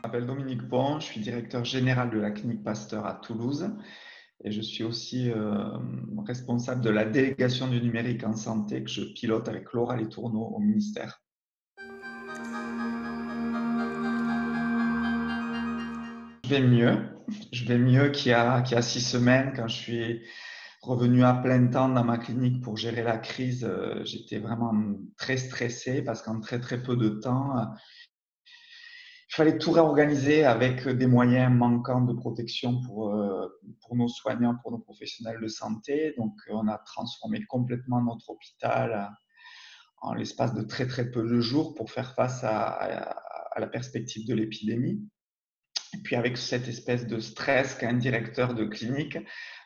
m'appelle Dominique Pont, je suis directeur général de la clinique Pasteur à Toulouse et je suis aussi responsable de la délégation du numérique en santé que je pilote avec Laura Letourneau au ministère. Je vais mieux, qu'il y a 6 semaines quand je suis revenu à plein temps dans ma clinique pour gérer la crise. J'étais vraiment très stressé parce qu'en très très peu de temps, il fallait tout réorganiser avec des moyens manquants de protection pour nos soignants, pour nos professionnels de santé. Donc, on a transformé complètement notre hôpital en l'espace de très, très peu de jours pour faire face à la perspective de l'épidémie. Et puis, avec cette espèce de stress qu'a un directeur de clinique,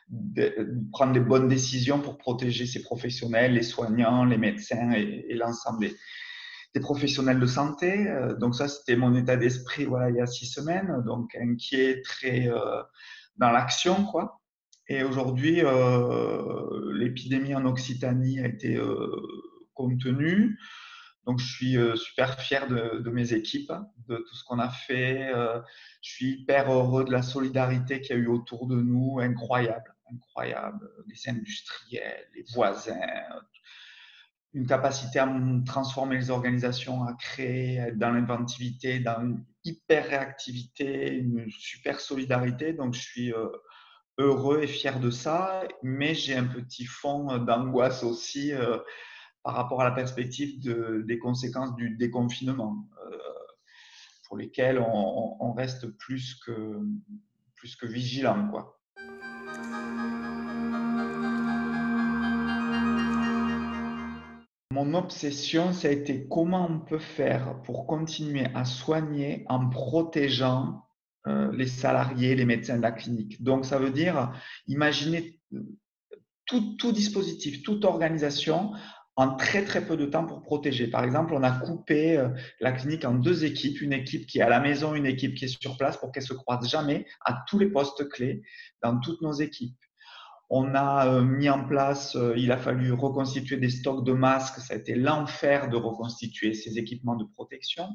de prendre les bonnes décisions pour protéger ses professionnels, les soignants, les médecins et l'ensemble des professionnels de santé. Donc ça, c'était mon état d'esprit voilà, il y a 6 semaines, donc inquiet, très dans l'action, quoi. Et aujourd'hui, l'épidémie en Occitanie a été contenue. Donc, je suis super fier de mes équipes, de tout ce qu'on a fait. Je suis hyper heureux de la solidarité qu'il y a eu autour de nous, incroyable, incroyable. Les industriels, les voisins, une capacité à transformer les organisations, à créer, à être dans l'inventivité, dans une hyper réactivité, une super solidarité. Donc, je suis heureux et fier de ça, mais j'ai un petit fond d'angoisse aussi par rapport à la perspective des conséquences du déconfinement, pour lesquelles on reste plus que vigilant, quoi. Mon obsession, ça a été comment on peut faire pour continuer à soigner en protégeant les salariés, les médecins de la clinique. Donc, ça veut dire, imaginer tout dispositif, toute organisation en très très peu de temps pour protéger. Par exemple, on a coupé la clinique en deux équipes, une équipe qui est à la maison, une équipe qui est sur place pour qu'elles se croisent jamais à tous les postes clés dans toutes nos équipes. On a mis en place, il a fallu reconstituer des stocks de masques, ça a été l'enfer de reconstituer ces équipements de protection.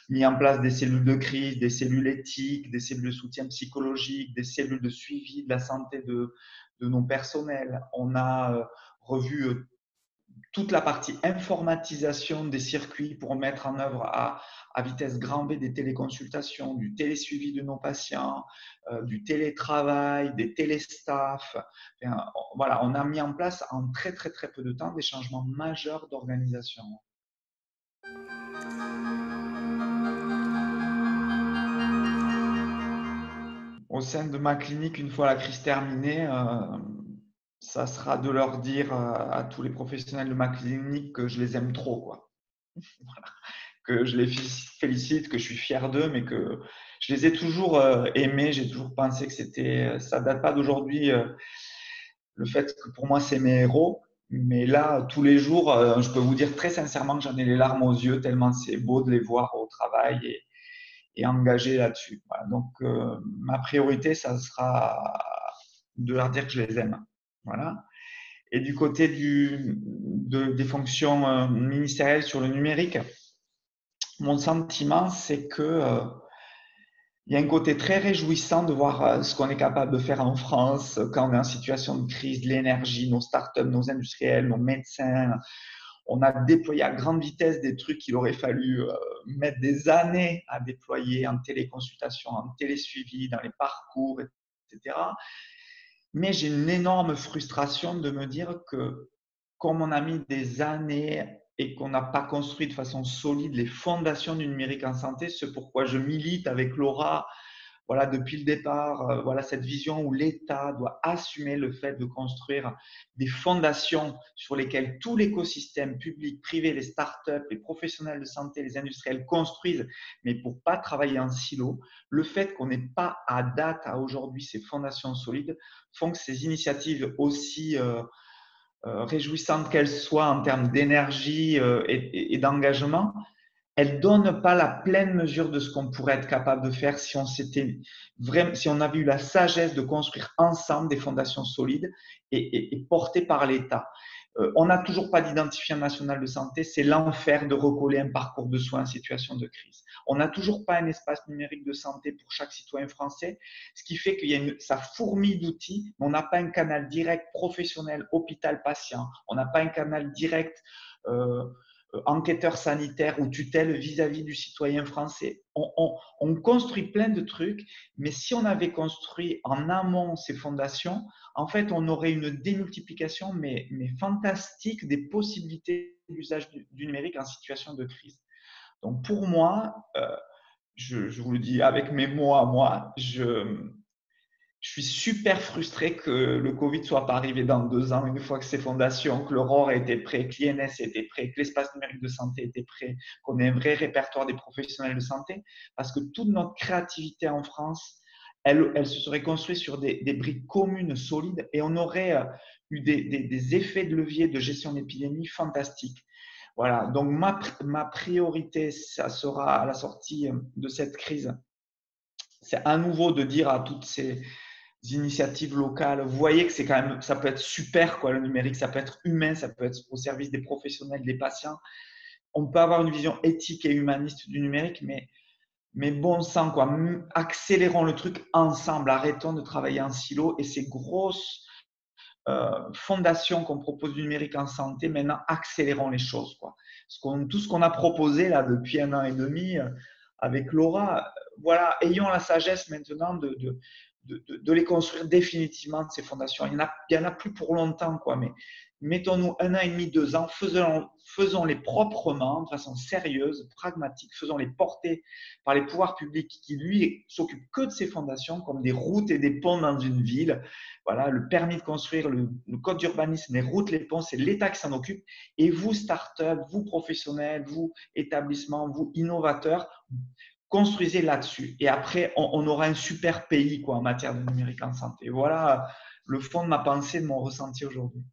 Mis en place des cellules de crise, des cellules éthiques, des cellules de soutien psychologique, des cellules de suivi de la santé de nos personnels. On a revu toute la partie informatisation des circuits pour mettre en œuvre à vitesse grand V des téléconsultations, du télésuivi de nos patients, du télétravail, des téléstaffs. Enfin, voilà, on a mis en place en très très très peu de temps des changements majeurs d'organisation. Au sein de ma clinique, une fois la crise terminée, ça sera de leur dire à tous les professionnels de ma clinique que je les aime trop, quoi. Voilà. Que je les félicite, que je suis fier d'eux, mais que je les ai toujours aimés, j'ai toujours pensé que ça date pas d'aujourd'hui, le fait que pour moi c'est mes héros, mais là tous les jours, je peux vous dire très sincèrement que j'en ai les larmes aux yeux tellement c'est beau de les voir au travail et engagés là-dessus. Voilà. Donc ma priorité, ça sera de leur dire que je les aime. Voilà. Et du côté des fonctions ministérielles sur le numérique, mon sentiment, c'est que il y a un côté très réjouissant de voir ce qu'on est capable de faire en France quand on est en situation de crise, l'énergie, nos startups, nos industriels, nos médecins. On a déployé à grande vitesse des trucs qu'il aurait fallu mettre des années à déployer en téléconsultation, en télésuivi, dans les parcours, etc. Mais j'ai une énorme frustration de me dire que comme on a mis des années et qu'on n'a pas construit de façon solide les fondations du numérique en santé, ce pourquoi je milite avec Laura, voilà, depuis le départ, voilà, cette vision où l'État doit assumer le fait de construire des fondations sur lesquelles tout l'écosystème public, privé, les startups, les professionnels de santé, les industriels construisent, mais pour pas travailler en silo. Le fait qu'on n'ait pas à date, à aujourd'hui, ces fondations solides font que ces initiatives aussi réjouissantes qu'elles soient en termes d'énergie et d'engagement, elles ne donnent pas la pleine mesure de ce qu'on pourrait être capable de faire si si on avait eu la sagesse de construire ensemble des fondations solides et portées par l'État. On n'a toujours pas d'identifiant national de santé, c'est l'enfer de recoller un parcours de soins en situation de crise. On n'a toujours pas un espace numérique de santé pour chaque citoyen français, ce qui fait qu'il y a ça fourmille d'outils, mais on n'a pas un canal direct professionnel hôpital-patient, on n'a pas un canal direct euh, enquêteur sanitaire ou tutelle vis-à-vis du citoyen français. On construit plein de trucs, mais si on avait construit en amont ces fondations, en fait, on aurait une démultiplication, mais fantastique, des possibilités d'usage du numérique en situation de crise. Donc, pour moi, je vous le dis avec mes mots à moi, je suis super frustré que le Covid soit pas arrivé dans 2 ans, une fois que ces fondations, que l'Aurore était prêt, que l'INS était prêt, que l'espace numérique de santé était prêt, qu'on ait un vrai répertoire des professionnels de santé, parce que toute notre créativité en France, elle se serait construite sur des briques communes, solides, et on aurait eu des effets de levier de gestion d'épidémie fantastiques. Voilà, donc ma priorité, ça sera à la sortie de cette crise, c'est à nouveau de dire à toutes ces initiatives locales, vous voyez que c'est quand même, ça peut être super quoi, le numérique, ça peut être humain, ça peut être au service des professionnels, des patients. On peut avoir une vision éthique et humaniste du numérique, mais bon sang quoi, accélérons le truc ensemble, arrêtons de travailler en silo et ces grosses fondations qu'on propose du numérique en santé, maintenant accélérons les choses quoi. Tout ce qu'on a proposé là depuis 1 an et demi avec Laura, voilà, ayons la sagesse maintenant de les construire définitivement, ces fondations. Il y en a plus pour longtemps, quoi, mais mettons-nous 1 an et demi, 2 ans, faisons-les proprement, de façon sérieuse, pragmatique, faisons-les porter par les pouvoirs publics qui, lui, s'occupent que de ces fondations, comme des routes et des ponts dans une ville. Voilà, le permis de construire, le code d'urbanisme, les routes, les ponts, c'est l'État qui s'en occupe. Et vous, start-up, vous, professionnels, vous, établissements, vous, innovateurs, construisez là-dessus. Et après, on aura un super pays quoi, en matière de numérique en santé. Voilà le fond de ma pensée, de mon ressenti aujourd'hui.